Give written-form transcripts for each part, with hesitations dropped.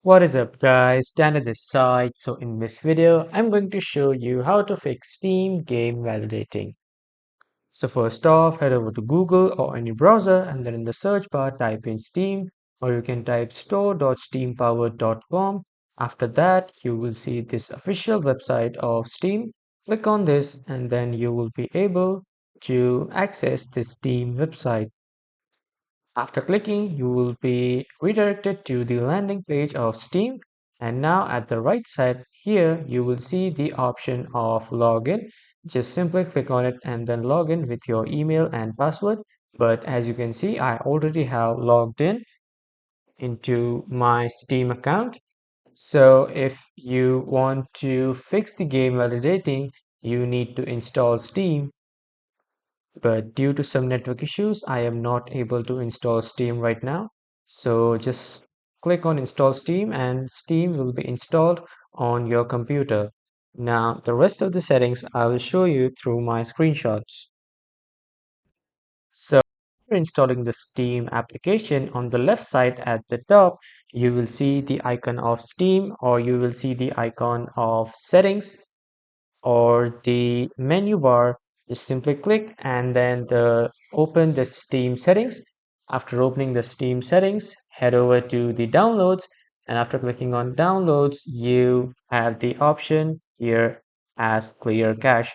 What is up guys, Dan at this side. So in this video, I'm going to show you how to fix Steam game validating. So first off, head over to Google or any browser and then in the search bar type in Steam or you can type store.steampower.com. After that, you will see this official website of Steam. Click on this and then you will be able to access this Steam website. After clicking, you will be redirected to the landing page of Steam. And now at the right side here, you will see the option of login. Just simply click on it and then log in with your email and password. But as you can see, I already have logged in into my Steam account. So if you want to fix the game validating, you need to install Steam, but due to some network issues, I am not able to install Steam right now. So just click on install Steam and Steam will be installed on your computer. Now, the rest of the settings I will show you through my screenshots. So after installing the Steam application, on the left side at the top, you will see the icon of Steam or you will see the icon of settings or the menu bar. Just simply click and then open the Steam settings. After opening the Steam settings, head over to the downloads, and after clicking on downloads, you have the option here as clear cache.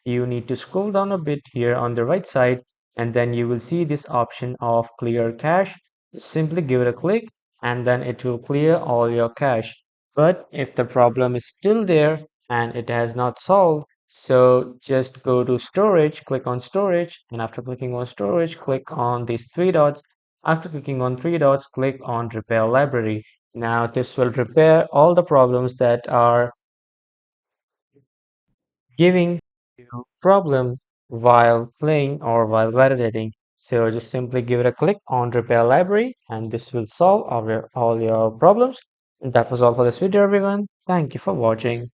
You need to scroll down a bit here on the right side and then you will see this option of clear cache. Simply give it a click and then it will clear all your cache. But if the problem is still there and it has not solved, so just go to storage, click on storage, and after clicking on storage, click on these three dots. After clicking on three dots, click on repair library. Now this will repair all the problems that are giving you problem while playing or while validating. So just simply give it a click on repair library and this will solve all your problems. And that was all for this video everyone. Thank you for watching.